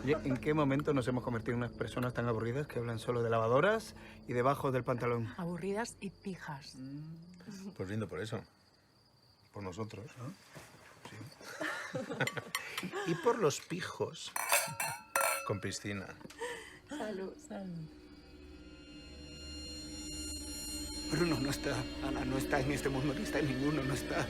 Oye, ¿en qué momento nos hemos convertido en unas personas tan aburridas que hablan solo de lavadoras y debajo del pantalón? Aburridas y pijas. Pues brindo por eso. Por nosotros. ¿No? Sí. Y por los pijos. Con piscina. Salud. Salud. Bruno no está, Ana no está en este mundo, ni está en ninguno, no está.